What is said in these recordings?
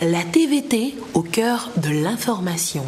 La TVT au cœur de l'information.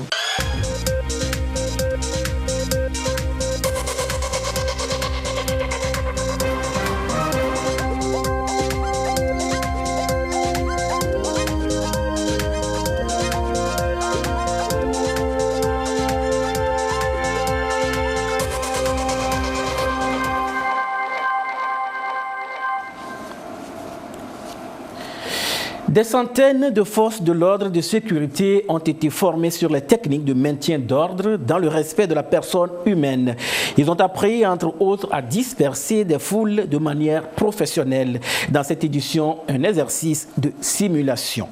Des centaines de forces de l'ordre et de sécurité ont été formées sur les techniques de maintien d'ordre dans le respect de la personne humaine. Ils ont appris, entre autres, à disperser des foules de manière professionnelle. Dans cette édition, un exercice de simulation.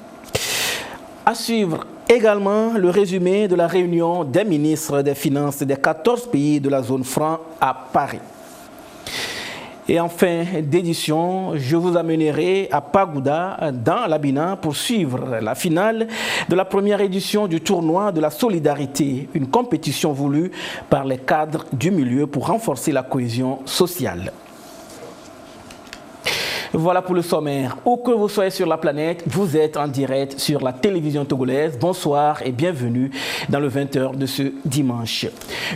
À suivre également le résumé de la réunion des ministres des Finances des 14 pays de la zone franc à Paris. Et en fin d'édition, je vous amènerai à Pagoda, dans l'Abina, pour suivre la finale de la première édition du tournoi de la solidarité, une compétition voulue par les cadres du milieu pour renforcer la cohésion sociale. Voilà pour le sommaire. Où que vous soyez sur la planète, vous êtes en direct sur la télévision togolaise. Bonsoir et bienvenue dans le 20h de ce dimanche.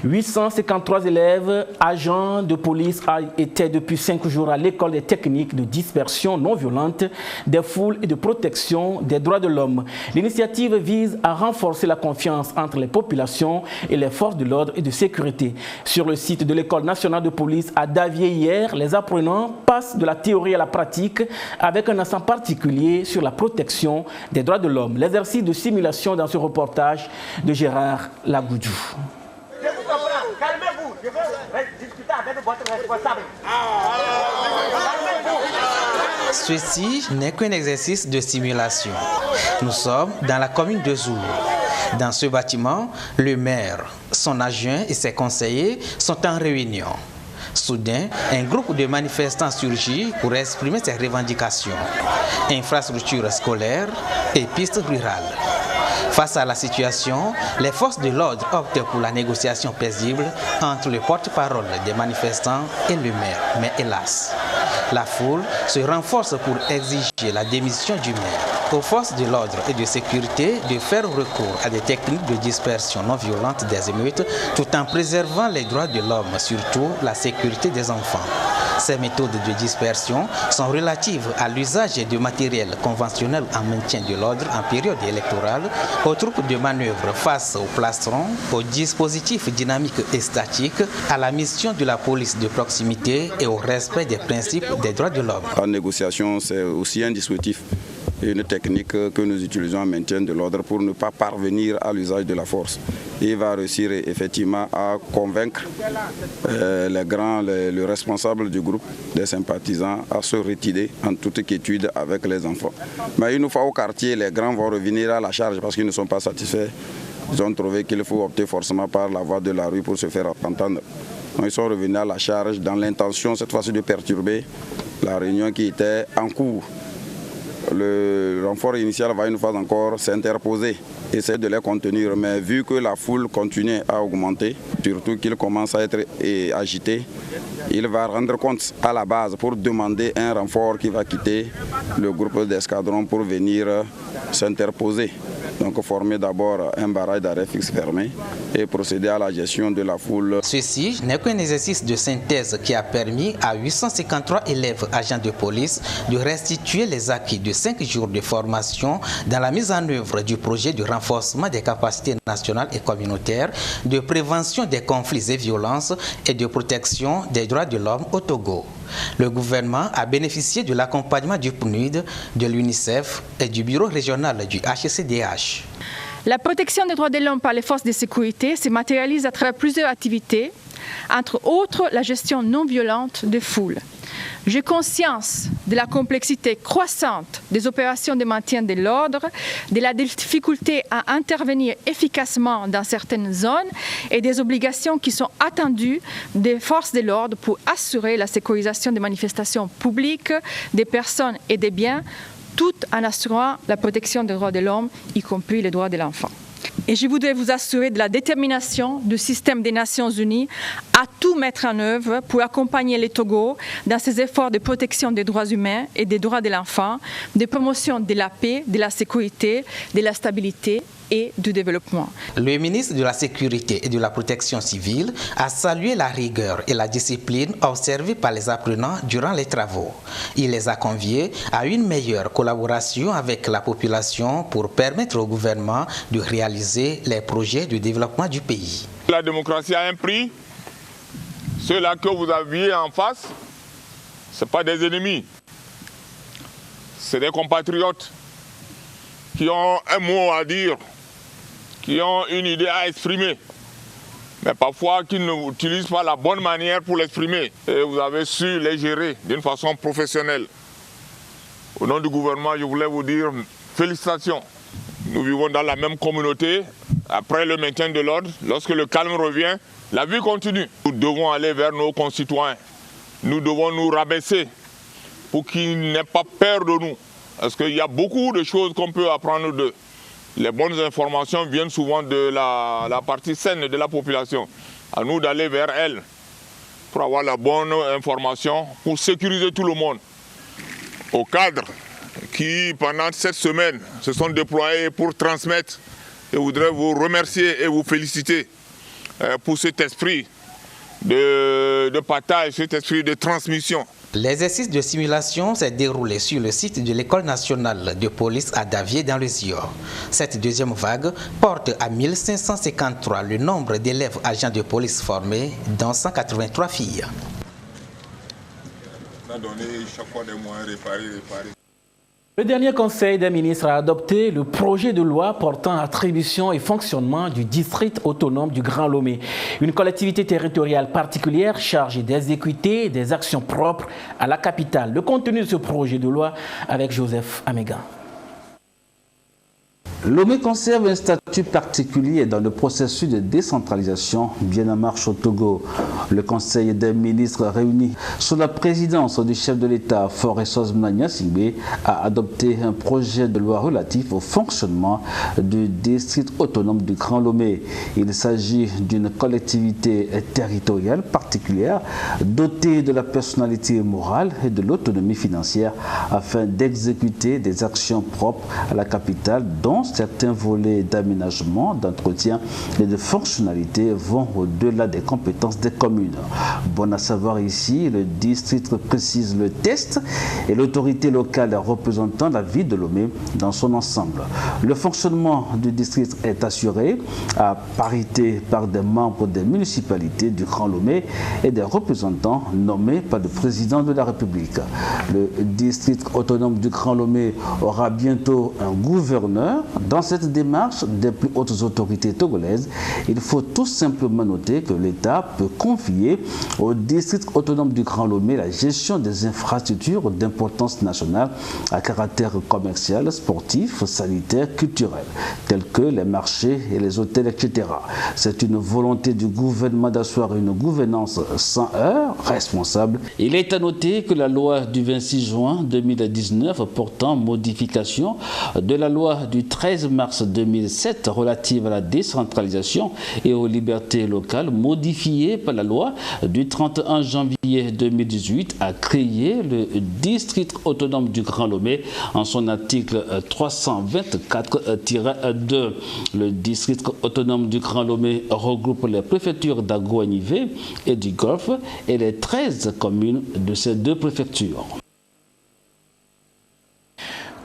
853 élèves, agents de police étaient depuis 5 jours à l'école des techniques de dispersion non violente des foules et de protection des droits de l'homme. L'initiative vise à renforcer la confiance entre les populations et les forces de l'ordre et de sécurité. Sur le site de l'école nationale de police à Davier hier, les apprenants passent de la théorie à la pratique avec un accent particulier sur la protection des droits de l'homme. L'exercice de simulation dans ce reportage de Gérard Lagoudou. Je vous comprends, calmez-vous, je vais discuter avec votre responsable. Ceci n'est qu'un exercice de simulation. Nous sommes dans la commune de Zoulou. Dans ce bâtiment, le maire, son adjoint et ses conseillers sont en réunion. Soudain, un groupe de manifestants surgit pour exprimer ses revendications. Infrastructures scolaires et pistes rurales. Face à la situation, les forces de l'ordre optent pour la négociation paisible entre le porte-parole des manifestants et le maire. Mais hélas, la foule se renforce pour exiger la démission du maire. Aux forces de l'ordre et de sécurité de faire recours à des techniques de dispersion non violente des émeutes tout en préservant les droits de l'homme, surtout la sécurité des enfants. Ces méthodes de dispersion sont relatives à l'usage de matériel conventionnel en maintien de l'ordre en période électorale, aux troupes de manœuvre face aux plastrons, aux dispositifs dynamiques et statiques, à la mission de la police de proximité et au respect des principes des droits de l'homme. La négociation, c'est aussi un dispositif et une technique que nous utilisons en maintien de l'ordre pour ne pas parvenir à l'usage de la force. Il va réussir effectivement à convaincre le responsable du groupe des sympathisants à se retirer en toute quiétude avec les enfants. Mais une fois au quartier, les grands vont revenir à la charge parce qu'ils ne sont pas satisfaits. Ils ont trouvé qu'il faut opter forcément par la voie de la rue pour se faire entendre. Donc ils sont revenus à la charge dans l'intention cette fois-ci de perturber la réunion qui était en cours. Le renfort initial va une fois encore s'interposer, essayer de les contenir, mais vu que la foule continue à augmenter, surtout qu'il commence à être agité, il va rendre compte à la base pour demander un renfort qui va quitter le groupe d'escadron pour venir s'interposer. Donc former d'abord un barrage d'arrêt fixe fermé et procéder à la gestion de la foule. Ceci n'est qu'un exercice de synthèse qui a permis à 853 élèves agents de police de restituer les acquis de 5 jours de formation dans la mise en œuvre du projet de renforcement des capacités nationales et communautaires, de prévention des conflits et violences et de protection des droits de l'homme au Togo. Le gouvernement a bénéficié de l'accompagnement du PNUD, de l'UNICEF et du bureau régional du HCDH. La protection des droits de l'homme par les forces de sécurité se matérialise à travers plusieurs activités, entre autres la gestion non violente des foules. J'ai conscience de la complexité croissante des opérations de maintien de l'ordre, de la difficulté à intervenir efficacement dans certaines zones et des obligations qui sont attendues des forces de l'ordre pour assurer la sécurisation des manifestations publiques, des personnes et des biens, tout en assurant la protection des droits de l'homme, y compris les droits de l'enfant. Et je voudrais vous assurer de la détermination du système des Nations Unies à tout mettre en œuvre pour accompagner le Togo dans ses efforts de protection des droits humains et des droits de l'enfant, de promotion de la paix, de la sécurité, de la stabilité et du développement. Le ministre de la Sécurité et de la Protection civile a salué la rigueur et la discipline observées par les apprenants durant les travaux. Il les a conviés à une meilleure collaboration avec la population pour permettre au gouvernement de réaliser les projets de développement du pays. La démocratie a un prix. Ceux-là que vous aviez en face, ce ne sont pas des ennemis. C'est des compatriotes qui ont un mot à dire, qui ont une idée à exprimer, mais parfois qui n'utilisent pas la bonne manière pour l'exprimer. Et vous avez su les gérer d'une façon professionnelle. Au nom du gouvernement, je voulais vous dire félicitations. Nous vivons dans la même communauté. Après le maintien de l'ordre, lorsque le calme revient, la vie continue. Nous devons aller vers nos concitoyens. Nous devons nous rabaisser pour qu'ils n'aient pas peur de nous. Parce qu'il y a beaucoup de choses qu'on peut apprendre d'eux. Les bonnes informations viennent souvent de la partie saine de la population. À nous d'aller vers elle pour avoir la bonne information, pour sécuriser tout le monde. Aux cadres qui, pendant cette semaine, se sont déployés pour transmettre, je voudrais vous remercier et vous féliciter pour cet esprit de partage, cet esprit de transmission. L'exercice de simulation s'est déroulé sur le site de l'École nationale de police à Davier dans le Zior. Cette deuxième vague porte à 1553 le nombre d'élèves agents de police formés, dont 183 filles. Le dernier Conseil des ministres a adopté le projet de loi portant attribution et fonctionnement du district autonome du Grand Lomé, une collectivité territoriale particulière chargée d'exécuter des actions propres à la capitale. Le contenu de ce projet de loi avec Joseph Amégan. Lomé conserve un statut particulier dans le processus de décentralisation bien en marche au Togo. Le Conseil des ministres réuni sous la présidence du chef de l'État, Foresos Mnagna-Singbe, a adopté un projet de loi relatif au fonctionnement du district autonome du Grand Lomé. Il s'agit d'une collectivité territoriale particulière dotée de la personnalité morale et de l'autonomie financière afin d'exécuter des actions propres à la capitale dont certains volets d'aménagement, d'entretien et de fonctionnalité vont au-delà des compétences des communes. Bon à savoir ici, le district précise le test et l'autorité locale représentant la ville de Lomé dans son ensemble. Le fonctionnement du district est assuré à parité par des membres des municipalités du Grand Lomé et des représentants nommés par le président de la République. Le district autonome du Grand Lomé aura bientôt un gouverneur. Dans cette démarche des plus hautes autorités togolaises, il faut tout simplement noter que l'État peut confier au district autonome du Grand Lomé la gestion des infrastructures d'importance nationale à caractère commercial, sportif, sanitaire, culturel, tels que les marchés et les hôtels, etc. C'est une volonté du gouvernement d'asseoir une gouvernance sans heurts, responsable. Il est à noter que la loi du 26 juin 2019 portant modification de la loi du 13 mars 2007 relative à la décentralisation et aux libertés locales, modifiée par la loi du 31 janvier 2018, a créé le district autonome du Grand Lomé en son article 324-2. Le district autonome du Grand Lomé regroupe les préfectures d'Agoanivé et du Golfe et les 13 communes de ces deux préfectures.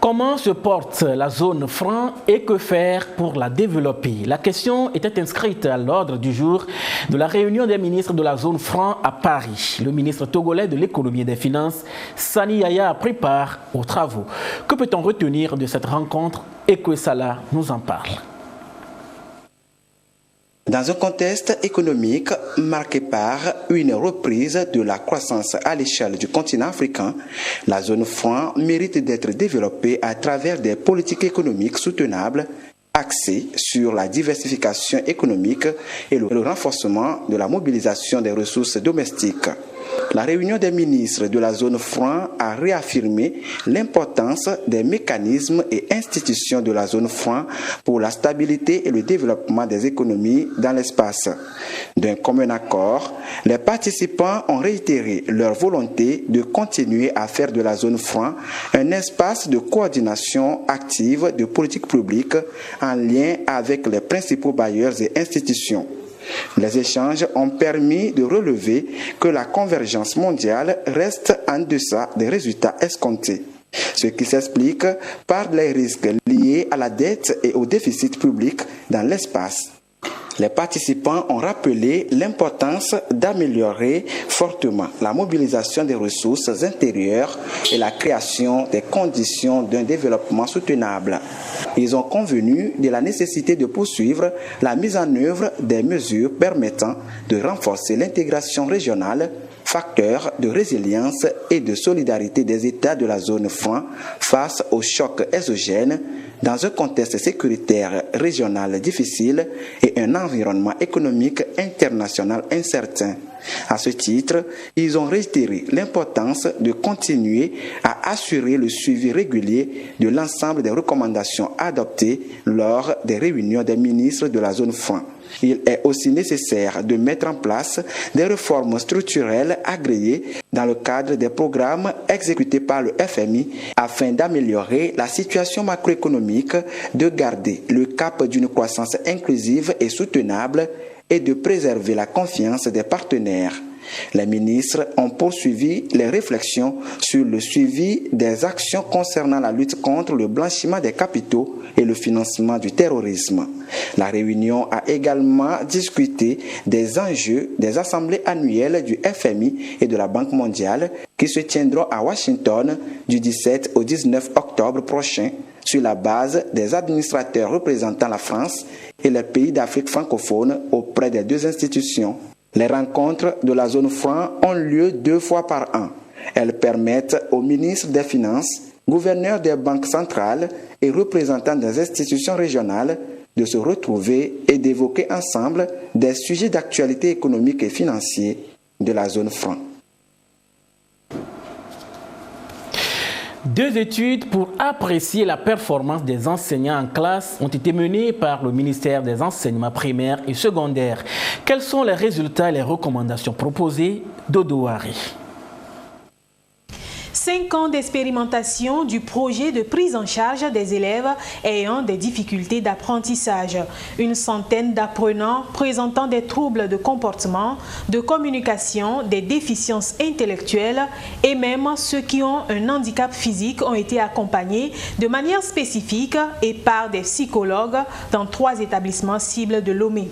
Comment se porte la zone franc et que faire pour la développer? La question était inscrite à l'ordre du jour de la réunion des ministres de la zone franc à Paris. Le ministre togolais de l'économie et des finances, Sani Yaya, a pris part aux travaux. Que peut-on retenir de cette rencontre? Et que Salah nous en parle. Dans un contexte économique marqué par une reprise de la croissance à l'échelle du continent africain, la zone franc mérite d'être développée à travers des politiques économiques soutenables axées sur la diversification économique et le renforcement de la mobilisation des ressources domestiques. La réunion des ministres de la zone franc a réaffirmé l'importance des mécanismes et institutions de la zone franc pour la stabilité et le développement des économies dans l'espace. D'un commun accord, les participants ont réitéré leur volonté de continuer à faire de la zone franc un espace de coordination active de politique publique en lien avec les principaux bailleurs et institutions. Les échanges ont permis de relever que la convergence mondiale reste en deçà des résultats escomptés, ce qui s'explique par les risques liés à la dette et au déficit public dans l'espace. Les participants ont rappelé l'importance d'améliorer fortement la mobilisation des ressources intérieures et la création des conditions d'un développement soutenable. Ils ont convenu de la nécessité de poursuivre la mise en œuvre des mesures permettant de renforcer l'intégration régionale, facteur de résilience et de solidarité des États de la zone franc face aux chocs exogènes dans un contexte sécuritaire régional difficile et un environnement économique international incertain. À ce titre, ils ont réitéré l'importance de continuer à assurer le suivi régulier de l'ensemble des recommandations adoptées lors des réunions des ministres de la zone franc. Il est aussi nécessaire de mettre en place des réformes structurelles agréées dans le cadre des programmes exécutés par le FMI afin d'améliorer la situation macroéconomique, de garder le cap d'une croissance inclusive et soutenable et de préserver la confiance des partenaires. Les ministres ont poursuivi les réflexions sur le suivi des actions concernant la lutte contre le blanchiment des capitaux et le financement du terrorisme. La réunion a également discuté des enjeux des assemblées annuelles du FMI et de la Banque mondiale qui se tiendront à Washington du 17 au 19 octobre prochain sur la base des administrateurs représentant la France et les pays d'Afrique francophone auprès des deux institutions. Les rencontres de la zone franc ont lieu 2 fois par an. Elles permettent aux ministres des Finances, gouverneurs des banques centrales et représentants des institutions régionales de se retrouver et d'évoquer ensemble des sujets d'actualité économique et financière de la zone franc. 2 études pour apprécier la performance des enseignants en classe ont été menées par le ministère des Enseignements primaires et secondaires. Quels sont les résultats et les recommandations proposées? Dodo Hari. 5 ans d'expérimentation du projet de prise en charge des élèves ayant des difficultés d'apprentissage. Une centaine d'apprenants présentant des troubles de comportement, de communication, des déficiences intellectuelles et même ceux qui ont un handicap physique ont été accompagnés de manière spécifique et par des psychologues dans 3 établissements cibles de Lomé.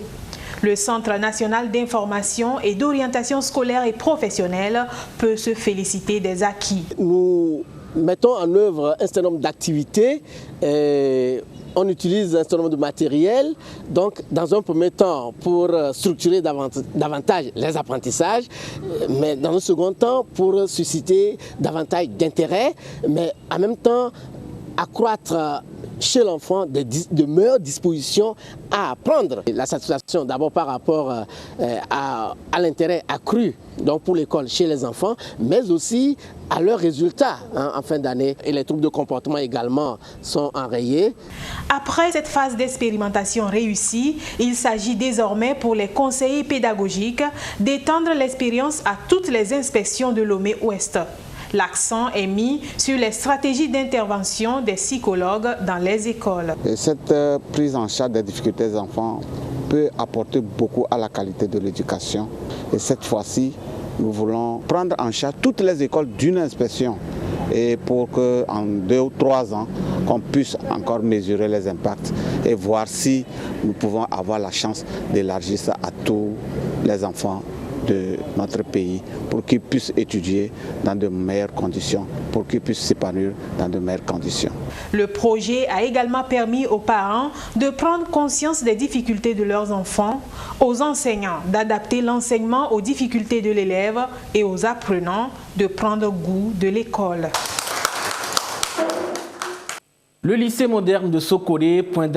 Le Centre national d'information et d'orientation scolaire et professionnelle peut se féliciter des acquis. Nous mettons en œuvre un certain nombre d'activités. On utilise un certain nombre de matériel, donc dans un premier temps pour structurer davantage les apprentissages, mais dans un second temps pour susciter davantage d'intérêt, mais en même temps accroître chez l'enfant de meilleures dispositions à apprendre. La satisfaction d'abord par rapport à l'intérêt accru donc pour l'école chez les enfants, mais aussi à leurs résultats en fin d'année. Et les troubles de comportement également sont enrayés. Après cette phase d'expérimentation réussie, il s'agit désormais pour les conseillers pédagogiques d'étendre l'expérience à toutes les inspections de Lomé-Ouest. L'accent est mis sur les stratégies d'intervention des psychologues dans les écoles. Et cette prise en charge des difficultés des enfants peut apporter beaucoup à la qualité de l'éducation. Et cette fois-ci, nous voulons prendre en charge toutes les écoles d'une inspection et pour qu'en 2 ou 3 ans, qu'on puisse encore mesurer les impacts et voir si nous pouvons avoir la chance d'élargir ça à tous les enfants de notre pays pour qu'ils puissent étudier dans de meilleures conditions, pour qu'ils puissent s'épanouir dans de meilleures conditions. Le projet a également permis aux parents de prendre conscience des difficultés de leurs enfants, aux enseignants d'adapter l'enseignement aux difficultés de l'élève et aux apprenants de prendre goût de l'école. Le lycée moderne de Sokodé, point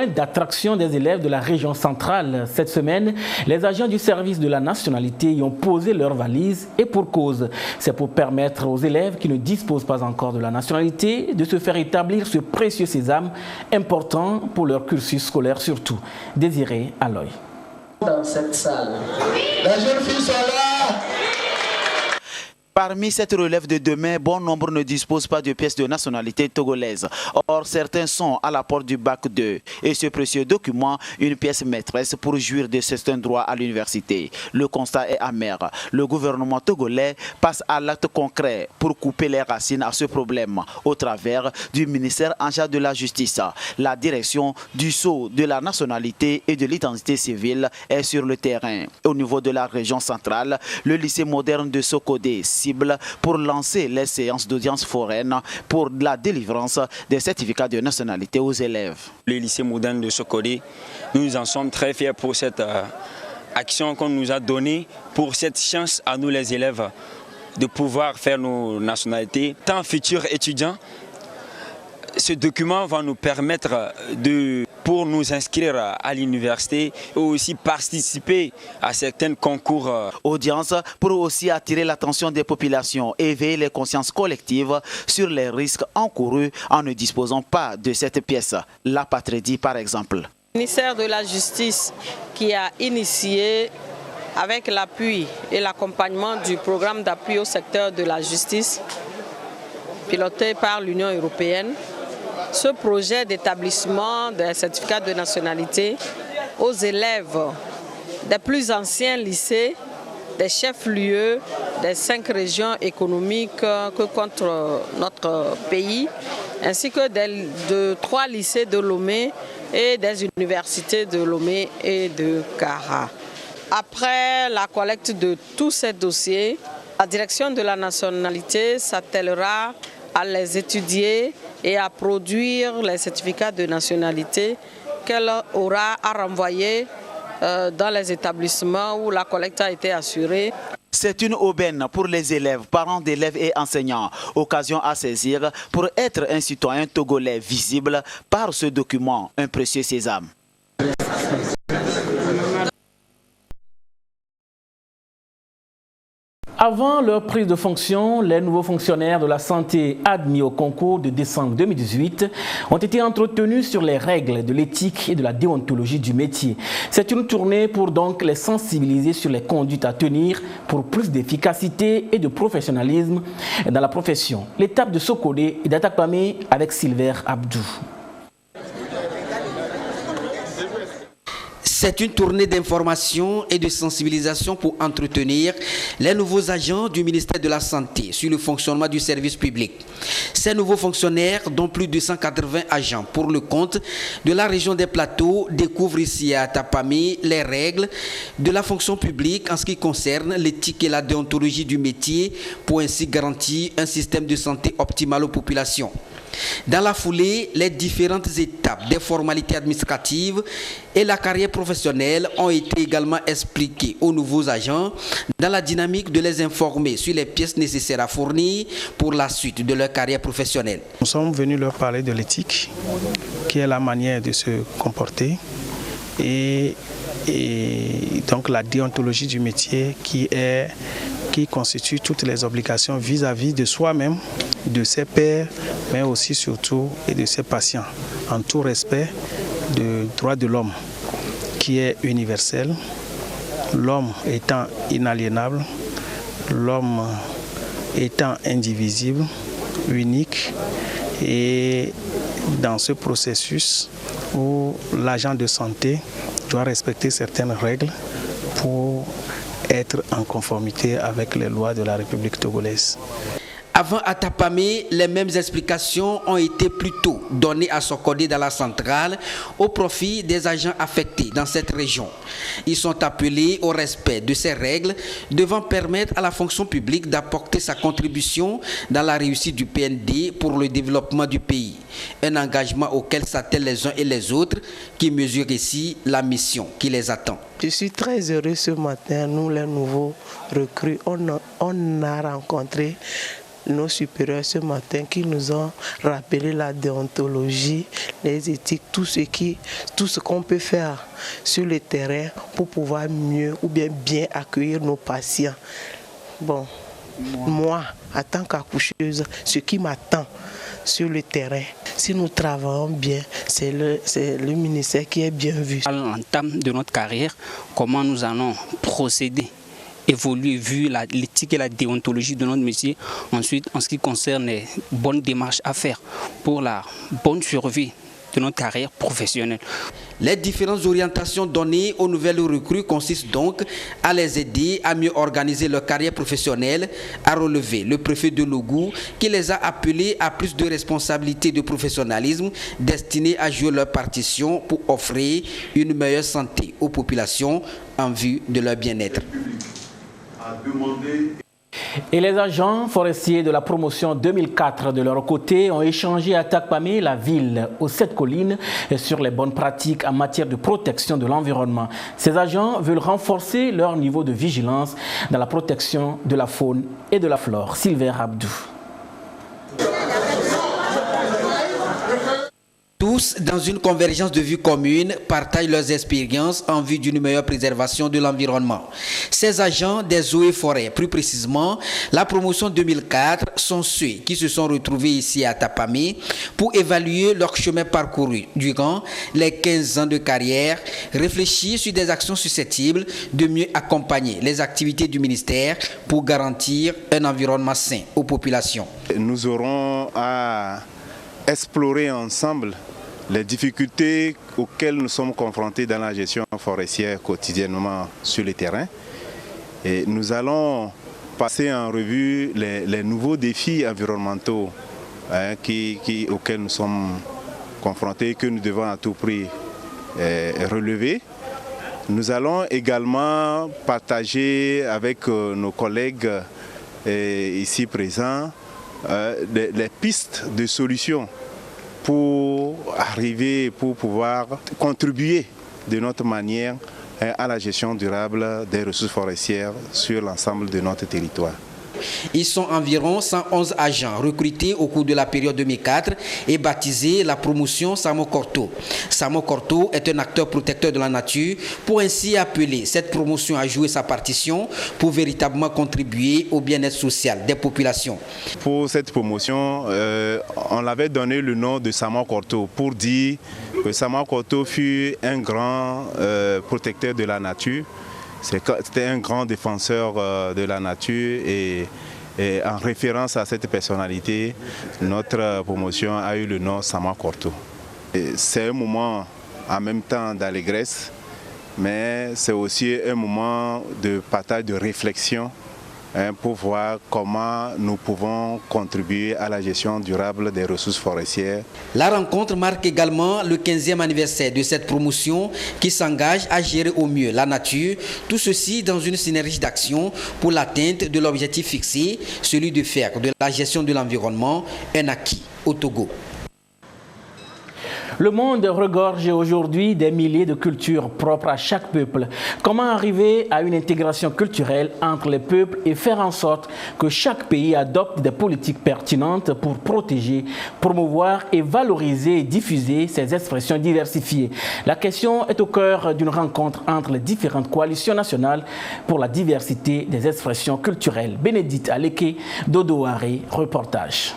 d'attraction des élèves de la région centrale. Cette semaine, les agents du service de la nationalité y ont posé leurs valises et pour cause. C'est pour permettre aux élèves qui ne disposent pas encore de la nationalité de se faire établir ce précieux sésame important pour leur cursus scolaire surtout. Désiré Aloy. Dans cette salle, les jeunes filles sont là. Parmi cette relève de demain, bon nombre ne disposent pas de pièces de nationalité togolaise. Or, certains sont à la porte du bac 2 et ce précieux document, une pièce maîtresse pour jouir de certains droits à l'université. Le constat est amer. Le gouvernement togolais passe à l'acte concret pour couper les racines à ce problème au travers du ministère en charge de la justice. La direction du sceau de la nationalité et de l'identité civile est sur le terrain. Au niveau de la région centrale, le lycée moderne de Sokodé pour lancer les séances d'audience foraine pour la délivrance des certificats de nationalité aux élèves. Le lycée moderne de Sokodé, nous en sommes très fiers pour cette action qu'on nous a donnée, pour cette chance à nous les élèves de pouvoir faire nos nationalités. Tant futurs étudiants, ce document va nous permettre pour nous inscrire à l'université et aussi participer à certains concours. Audience pour aussi attirer l'attention des populations, éveiller les consciences collectives sur les risques encourus en ne disposant pas de cette pièce. La Patrédie par exemple. Le ministère de la Justice qui a initié avec l'appui et l'accompagnement du programme d'appui au secteur de la justice piloté par l'Union européenne, ce projet d'établissement des certificats de nationalité aux élèves des plus anciens lycées, des chefs-lieux des 5 régions économiques que compte notre pays, ainsi que de 3 lycées de Lomé et des universités de Lomé et de Kara. Après la collecte de tous ces dossiers, la direction de la nationalité s'attellera à les étudier et à produire les certificats de nationalité qu'elle aura à renvoyer dans les établissements où la collecte a été assurée. C'est une aubaine pour les élèves, parents d'élèves et enseignants. Occasion à saisir pour être un citoyen togolais visible par ce document, un précieux sésame. Avant leur prise de fonction, les nouveaux fonctionnaires de la santé admis au concours de décembre 2018 ont été entretenus sur les règles de l'éthique et de la déontologie du métier. C'est une tournée pour donc les sensibiliser sur les conduites à tenir pour plus d'efficacité et de professionnalisme dans la profession. L'étape de Sokodé et d'Atakpamé avec Silver Abdou. C'est une tournée d'information et de sensibilisation pour entretenir les nouveaux agents du ministère de la Santé sur le fonctionnement du service public. Ces nouveaux fonctionnaires, dont plus de 180 agents pour le compte de la région des Plateaux, découvrent ici à Tapamé les règles de la fonction publique en ce qui concerne l'éthique et la déontologie du métier pour ainsi garantir un système de santé optimal aux populations. Dans la foulée, les différentes étapes des formalités administratives et la carrière professionnelle ont été également expliquées aux nouveaux agents dans la dynamique de les informer sur les pièces nécessaires à fournir pour la suite de leur carrière professionnelle. Nous sommes venus leur parler de l'éthique, qui est la manière de se comporter, et donc la déontologie du métier qui constitue toutes les obligations vis-à-vis de soi-même, de ses pairs, mais aussi surtout et de ses patients, en tout respect du droit de l'homme, qui est universel, l'homme étant inaliénable, l'homme étant indivisible, unique, et dans ce processus où l'agent de santé doit respecter certaines règles pour être en conformité avec les lois de la République togolaise. Avant à Tapamé, les mêmes explications ont été plutôt données à Sokodé dans la centrale au profit des agents affectés dans cette région. Ils sont appelés au respect de ces règles devant permettre à la fonction publique d'apporter sa contribution dans la réussite du PND pour le développement du pays. Un engagement auquel s'attellent les uns et les autres qui mesurent ici la mission qui les attend. Je suis très heureux ce matin, nous les nouveaux recrues, on a rencontré nos supérieurs ce matin qui nous ont rappelé la déontologie, les éthiques, tout ce qu'on peut faire sur le terrain pour pouvoir mieux ou bien accueillir nos patients. Bon, moi, en tant qu'accoucheuse, ce qui m'attend sur le terrain, si nous travaillons bien, c'est le ministère qui est bien vu. À l'entame de notre carrière, comment nous allons procéder, évoluer vu l'éthique et la déontologie de notre métier. Ensuite, en ce qui concerne les bonnes démarches à faire pour la bonne survie de notre carrière professionnelle. Les différentes orientations données aux nouvelles recrues consistent donc à les aider à mieux organiser leur carrière professionnelle, à relever le préfet de Logou qui les a appelés à plus de responsabilités de professionnalisme destinées à jouer leur partition pour offrir une meilleure santé aux populations en vue de leur bien-être. Et les agents forestiers de la promotion 2004 de leur côté ont échangé à Takpamé, la ville aux 7 collines, sur les bonnes pratiques en matière de protection de l'environnement. Ces agents veulent renforcer leur niveau de vigilance dans la protection de la faune et de la flore. Sylvain Abdou. Tous, dans une convergence de vues communes, partagent leurs expériences en vue d'une meilleure préservation de l'environnement. Ces agents des eaux et forêts, plus précisément la promotion 2004, sont ceux qui se sont retrouvés ici à Tapamé pour évaluer leur chemin parcouru durant les 15 ans de carrière, réfléchir sur des actions susceptibles de mieux accompagner les activités du ministère pour garantir un environnement sain aux populations. Nous aurons à explorer ensemble les difficultés auxquelles nous sommes confrontés dans la gestion forestière quotidiennement sur le terrain. Et nous allons passer en revue les nouveaux défis environnementaux auxquels nous sommes confrontés, que nous devons à tout prix relever. Nous allons également partager avec nos collègues ici présents les pistes de solutions pour pouvoir contribuer de notre manière à la gestion durable des ressources forestières sur l'ensemble de notre territoire. Ils sont environ 111 agents recrutés au cours de la période 2004 et baptisés la promotion Samo Korto. Samo Korto est un acteur protecteur de la nature pour ainsi appeler cette promotion à jouer sa partition pour véritablement contribuer au bien-être social des populations. Pour cette promotion, on l'avait donné le nom de Samo Korto pour dire que Samo Korto fut un grand protecteur de la nature. C'était un grand défenseur de la nature et en référence à cette personnalité, notre promotion a eu le nom Samo Korto. C'est un moment en même temps d'allégresse, mais c'est aussi un moment de partage, de réflexion pour voir comment nous pouvons contribuer à la gestion durable des ressources forestières. La rencontre marque également le 15e anniversaire de cette promotion qui s'engage à gérer au mieux la nature, tout ceci dans une synergie d'action pour l'atteinte de l'objectif fixé, celui de faire de la gestion de l'environnement un acquis au Togo. Le monde regorge aujourd'hui des milliers de cultures propres à chaque peuple. Comment arriver à une intégration culturelle entre les peuples et faire en sorte que chaque pays adopte des politiques pertinentes pour protéger, promouvoir et valoriser et diffuser ces expressions diversifiées? La question est au cœur d'une rencontre entre les différentes coalitions nationales pour la diversité des expressions culturelles. Bénédicte Aleke, Dodoaré, reportage.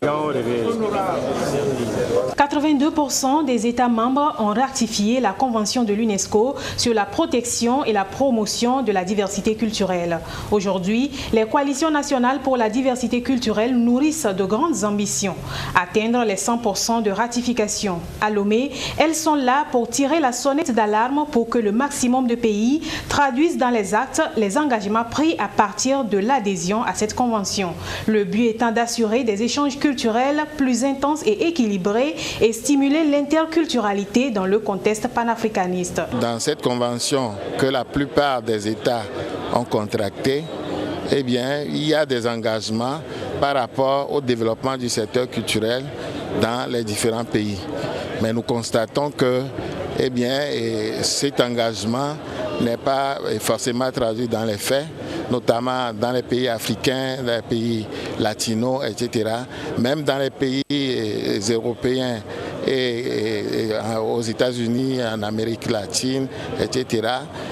82% des États membres ont ratifié la Convention de l'UNESCO sur la protection et la promotion de la diversité culturelle. Aujourd'hui, les coalitions nationales pour la diversité culturelle nourrissent de grandes ambitions. Atteindre les 100% de ratification. À Lomé, elles sont là pour tirer la sonnette d'alarme pour que le maximum de pays traduisent dans les actes les engagements pris à partir de l'adhésion à cette convention. Le but étant d'assurer des échanges culturels plus intenses et équilibrés et stimuler l'interculturalité dans le contexte panafricaniste. Dans cette convention que la plupart des États ont contractée, eh bien, il y a des engagements par rapport au développement du secteur culturel dans les différents pays. Mais nous constatons que eh bien, cet engagement n'est pas forcément traduit dans les faits. notamment dans les pays africains, dans les pays latinos, etc. Même dans les pays européens et aux États-Unis, en Amérique latine, etc.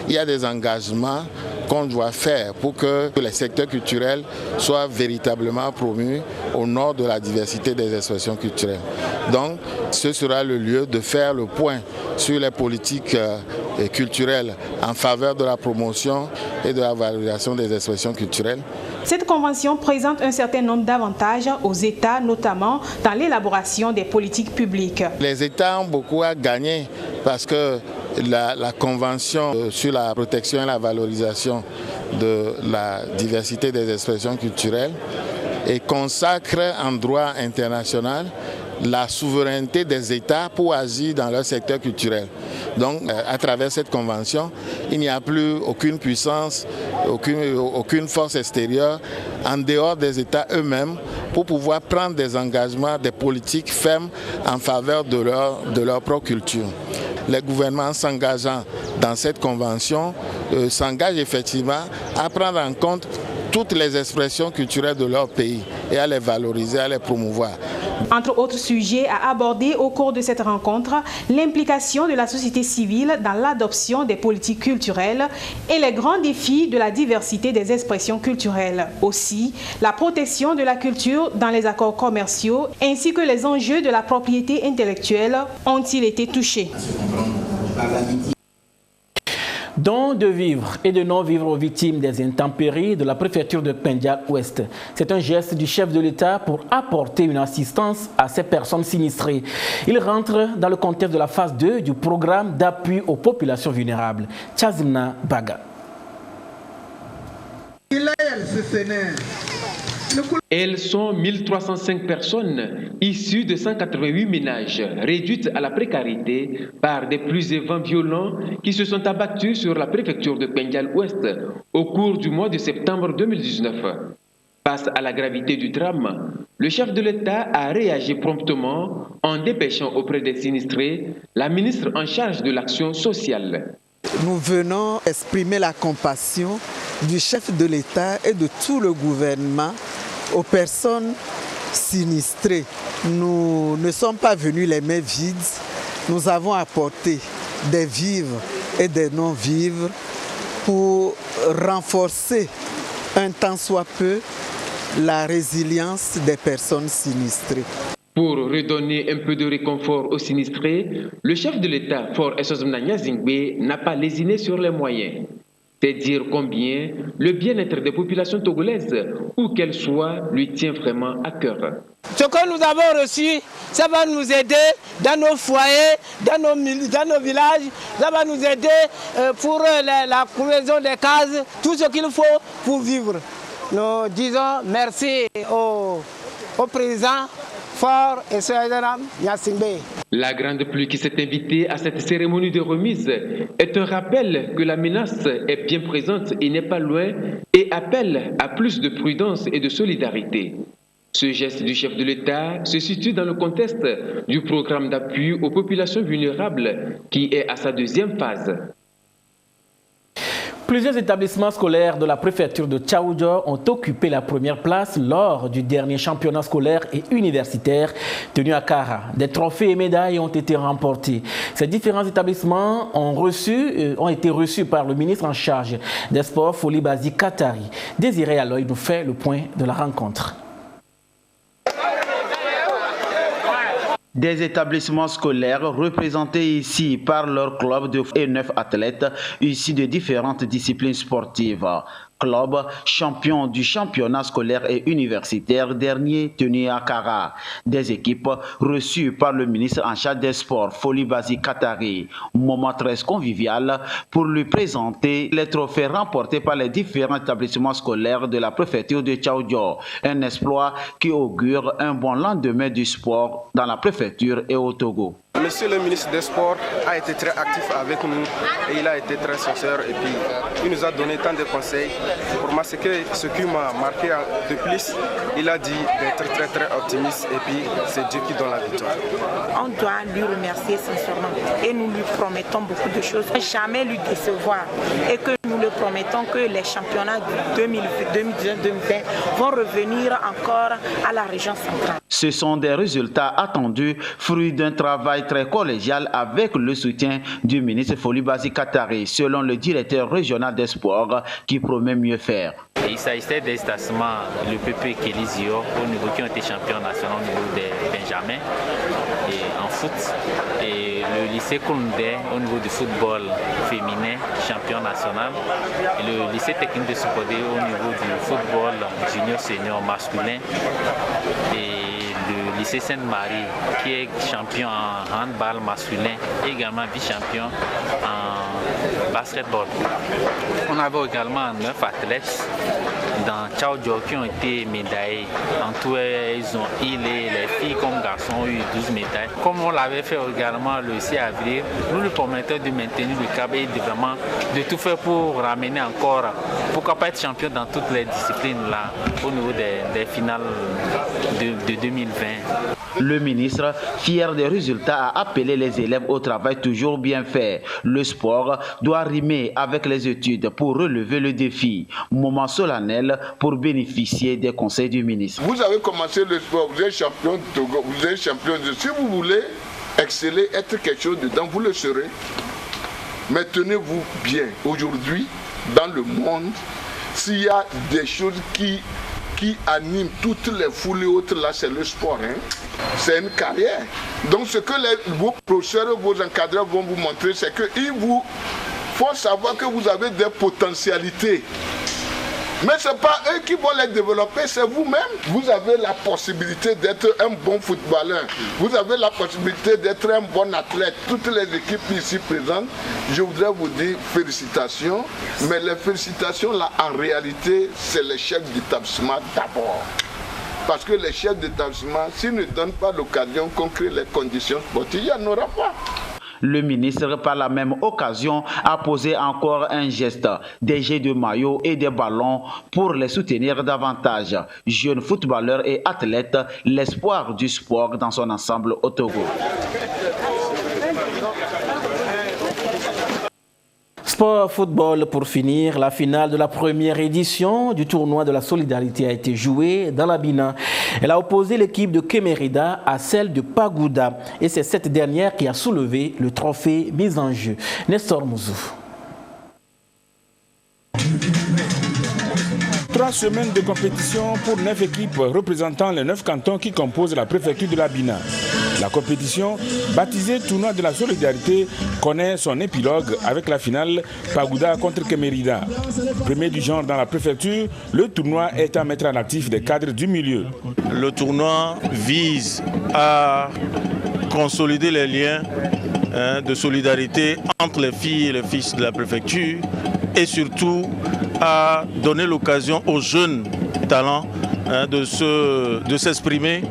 Il y a des engagements qu'on doit faire pour que les secteurs culturels soient véritablement promus au nom de la diversité des expressions culturelles. Donc, ce sera le lieu de faire le point sur les politiques culturelles en faveur de la promotion et de la valorisation des expressions culturelles. Cette convention présente un certain nombre d'avantages aux États, notamment dans l'élaboration des politiques publiques. Les États ont beaucoup à gagner parce que la convention sur la protection et la valorisation de la diversité des expressions culturelles et consacre en droit international la souveraineté des États pour agir dans leur secteur culturel. Donc, à travers cette convention, il n'y a plus aucune puissance, aucune force extérieure en dehors des États eux-mêmes pour pouvoir prendre des engagements, des politiques fermes en faveur de leur propre culture. Les gouvernements s'engageant dans cette convention s'engagent effectivement à prendre en compte toutes les expressions culturelles de leur pays et à les valoriser, à les promouvoir. Entre autres sujets à aborder au cours de cette rencontre, l'implication de la société civile dans l'adoption des politiques culturelles et les grands défis de la diversité des expressions culturelles. Aussi, la protection de la culture dans les accords commerciaux ainsi que les enjeux de la propriété intellectuelle ont-ils été touchés. Don de vivre et de non-vivre aux victimes des intempéries de la préfecture de Pendiac-Ouest. C'est un geste du chef de l'État pour apporter une assistance à ces personnes sinistrées. Il rentre dans le contexte de la phase 2 du programme d'appui aux populations vulnérables. Chazimna Baga. Elles sont 1305 personnes issues de 188 ménages réduites à la précarité par des pluies et vents violents qui se sont abattus sur la préfecture de Pendiac-Ouest au cours du mois de septembre 2019. Face à la gravité du drame, le chef de l'État a réagi promptement en dépêchant auprès des sinistrés la ministre en charge de l'action sociale. Nous venons exprimer la compassion du chef de l'État et de tout le gouvernement aux personnes sinistrées. Nous ne sommes pas venus les mains vides. Nous avons apporté des vivres et des non-vivres pour renforcer un tant soit peu la résilience des personnes sinistrées. Pour redonner un peu de réconfort aux sinistrés, le chef de l'État, Faure Essozomna Gnassingbé, n'a pas lésiné sur les moyens. C'est dire combien le bien-être des populations togolaises, où qu'elles soient, lui tient vraiment à cœur. Ce que nous avons reçu, ça va nous aider dans nos foyers, dans nos villages, ça va nous aider pour la cohésion des cases, tout ce qu'il faut pour vivre. Nous disons merci au président Faure Essozomna Gnassingbé. La grande pluie qui s'est invitée à cette cérémonie de remise est un rappel que la menace est bien présente et n'est pas loin et appelle à plus de prudence et de solidarité. Ce geste du chef de l'État se situe dans le contexte du programme d'appui aux populations vulnérables qui est à sa deuxième phase. Plusieurs établissements scolaires de la préfecture de Tchaoudjo ont occupé la première place lors du dernier championnat scolaire et universitaire tenu à Kara. Des trophées et médailles ont été remportés. Ces différents établissements ont été reçus par le ministre en charge des Sports, Folibazi Katari. Désiré Aloy nous fait le point de la rencontre. Des établissements scolaires représentés ici par leur club et 9 athlètes issus de différentes disciplines sportives. Club champion du championnat scolaire et universitaire dernier tenu à Kara. Des équipes reçues par le ministre en charge des sports, Folibazi Katari. Moment très convivial pour lui présenter les trophées remportés par les différents établissements scolaires de la préfecture de Tchaoudjo. Un exploit qui augure un bon lendemain du sport dans la préfecture et au Togo. Monsieur le ministre des Sports a été très actif avec nous et il a été très sincère et puis il nous a donné tant de conseils. Pour moi, ce qui m'a marqué de plus, il a dit d'être très très optimiste et puis c'est Dieu qui donne la victoire. On doit lui remercier sincèrement et nous lui promettons beaucoup de choses. Jamais lui décevoir et que nous le promettons que les championnats 2019-2020 vont revenir encore à la région centrale. Ce sont des résultats attendus, fruits d'un travail très collégial avec le soutien du ministre Folibasi Katari, selon le directeur régional des sports qui promet mieux faire. Il s'agissait des établissements, le PP Kélisio, au niveau qui ont été champions nationaux au niveau des Benjamins et en foot, et le lycée Koundé au niveau du football féminin, champion national, et le lycée technique de Sokodé au niveau du football junior senior masculin, et le lycée Sainte-Marie qui est champion en handball masculin et également vice-champion en basketball. On avait également 9 athlètes dans Tchaoudjo qui ont été médaillés. En tout, les filles comme garçons ont eu 12 médailles. Comme on l'avait fait également le 6 avril, nous lui promettons de maintenir le cap et de tout faire pour ramener encore, pourquoi pas être champion dans toutes les disciplines là, au niveau des finales de 2020. Le ministre, fier des résultats, a appelé les élèves au travail toujours bien fait. Le sport doit rimer avec les études pour relever le défi. Moment solennel pour bénéficier des conseils du ministre. Vous avez commencé le sport, vous êtes champion de Togo, vous êtes champion de... Si vous voulez exceller, être quelque chose dedans, vous le serez. Mais tenez-vous bien. Aujourd'hui, dans le monde, s'il y a des choses qui anime toutes les foules et autres, là, c'est le sport. Hein? C'est une carrière. Donc, ce que vos professeurs, vos encadreurs vont vous montrer, c'est qu'il vous faut savoir que vous avez des potentialités. Mais ce n'est pas eux qui vont les développer, c'est vous-même. Vous avez la possibilité d'être un bon footballeur. Vous avez la possibilité d'être un bon athlète. Toutes les équipes ici présentes, je voudrais vous dire félicitations. Mais les félicitations, là, en réalité, c'est les chefs d'établissement d'abord. Parce que les chefs d'établissement, s'ils ne donnent pas l'occasion qu'on crée les conditions sportives, il n'y en aura pas. Le ministre, par la même occasion, a posé encore un geste, des jets de maillots et des ballons pour les soutenir davantage. Jeunes footballeurs et athlètes, l'espoir du sport dans son ensemble au Togo. Sport football pour finir, la finale de la première édition du tournoi de la solidarité a été jouée dans la Bina. Elle a opposé l'équipe de Kemerida à celle de Pagouda et c'est cette dernière qui a soulevé le trophée mis en jeu. Nestor Mouzou. 3 semaines de compétition pour 9 équipes représentant les 9 cantons qui composent la préfecture de la Bina. La compétition, baptisée Tournoi de la solidarité, connaît son épilogue avec la finale Pagouda contre Kemerida. Premier du genre dans la préfecture, le tournoi est à mettre en actif des cadres du milieu. Le tournoi vise à consolider les liens de solidarité entre les filles et les fils de la préfecture et surtout à donner l'occasion aux jeunes talents de s'exprimer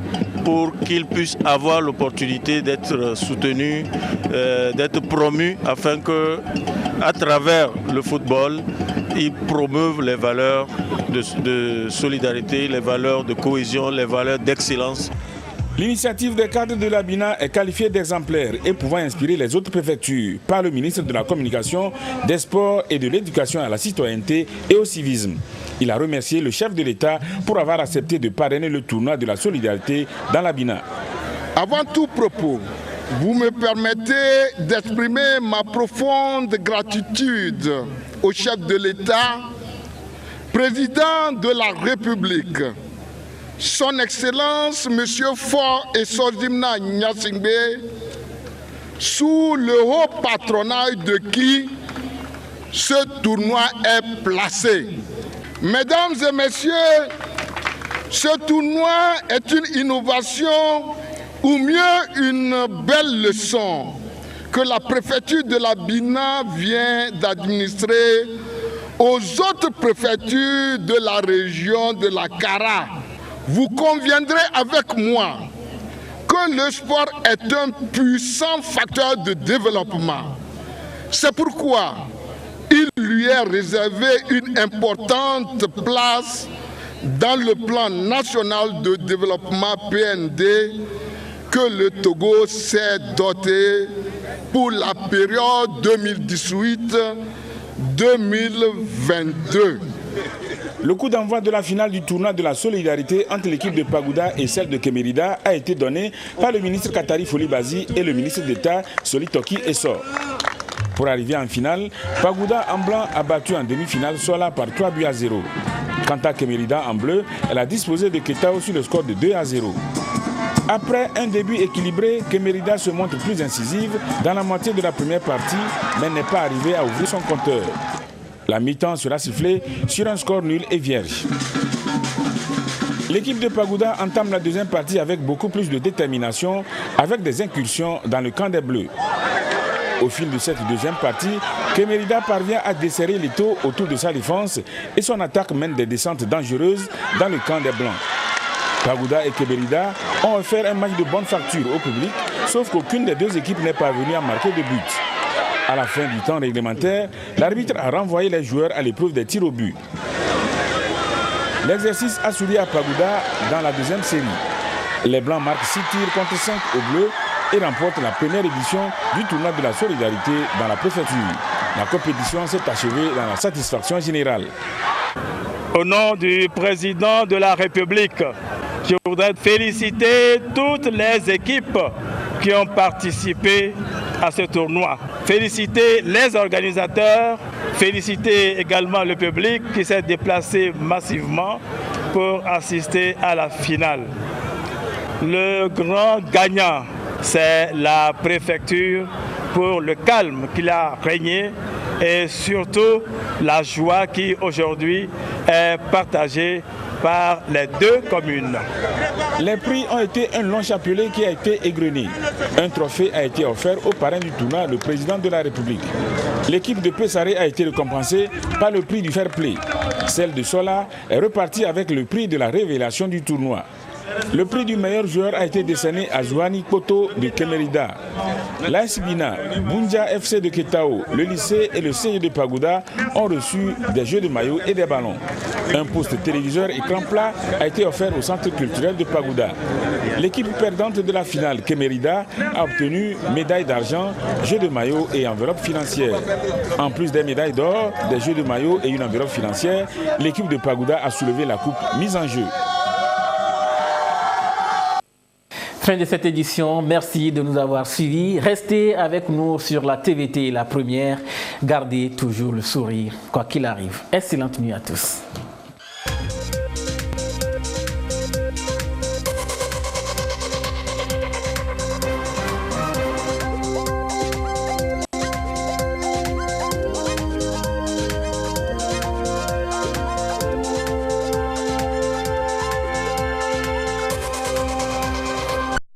pour qu'ils puissent avoir l'opportunité d'être soutenus, d'être promus afin que, à travers le football, ils promeuvent les valeurs de solidarité, les valeurs de cohésion, les valeurs d'excellence. L'initiative des cadres de la Bina est qualifiée d'exemplaire et pouvant inspirer les autres préfectures par le ministre de la Communication, des Sports et de l'Éducation à la citoyenneté et au civisme. Il a remercié le chef de l'État pour avoir accepté de parrainer le tournoi de la solidarité dans la Bina. Avant tout propos, vous me permettez d'exprimer ma profonde gratitude au chef de l'État, président de la République, Son Excellence M. Faure Esozimna Nyasingbe, sous le haut patronage de qui ce tournoi est placé. Mesdames et messieurs, ce tournoi est une innovation ou mieux une belle leçon que la préfecture de la Bina vient d'administrer aux autres préfectures de la région de la Kara. Vous conviendrez avec moi que que le sport est un puissant facteur de développement. C'est pourquoi il lui est réservé une importante place dans le plan national de développement PND que le Togo s'est doté pour la période 2018-2022. Le coup d'envoi de la finale du tournoi de la solidarité entre l'équipe de Pagouda et celle de Kemerida a été donné par le ministre Katari Folibazi et le ministre d'État Solitoki Essor. Pour arriver en finale, Pagouda en blanc a battu en demi-finale Sola par 3-0. Quant à Kemerida en bleu, elle a disposé de Ketao sur le score de 2-0. Après un début équilibré, Kemerida se montre plus incisive dans la moitié de la première partie, mais n'est pas arrivée à ouvrir son compteur. La mi-temps sera sifflée sur un score nul et vierge. L'équipe de Pagouda entame la deuxième partie avec beaucoup plus de détermination, avec des incursions dans le camp des Bleus. Au fil de cette deuxième partie, Kemerida parvient à desserrer les taux autour de sa défense et son attaque mène des descentes dangereuses dans le camp des Blancs. Pagouda et Kemerida ont offert un match de bonne facture au public, sauf qu'aucune des deux équipes n'est parvenue à marquer de but. À la fin du temps réglementaire, l'arbitre a renvoyé les joueurs à l'épreuve des tirs au but. L'exercice a souri à Pagouda dans la deuxième série. Les Blancs marquent 6 tirs contre 5 aux Bleus et remportent la première édition du tournoi de la solidarité dans la préfecture. La compétition s'est achevée dans la satisfaction générale. Au nom du président de la République, je voudrais féliciter toutes les équipes qui ont participé à ce tournoi. Féliciter les organisateurs, féliciter également le public qui s'est déplacé massivement pour assister à la finale. Le grand gagnant, c'est la préfecture pour le calme qu'il a régné et surtout la joie qui aujourd'hui est partagée par les deux communes. Les prix ont été un long chapelet qui a été égrené. Un trophée a été offert au parrain du tournoi, le président de la République. L'équipe de Pessaré a été récompensée par le prix du fair play. Celle de Sola est repartie avec le prix de la révélation du tournoi. Le prix du meilleur joueur a été décerné à Zouani Koto de Kemerida. L'AS Bina, Bunja FC de Ketao, le lycée et le CE de Pagouda ont reçu des jeux de maillot et des ballons. Un poste téléviseur écran plat a été offert au centre culturel de Pagouda. L'équipe perdante de la finale, Kemerida, a obtenu médaille d'argent, jeux de maillot et enveloppe financière. En plus des médailles d'or, des jeux de maillot et une enveloppe financière, l'équipe de Pagouda a soulevé la coupe mise en jeu. Fin de cette édition, merci de nous avoir suivis. Restez avec nous sur la TVT, la première. Gardez toujours le sourire, quoi qu'il arrive. Excellente nuit à tous.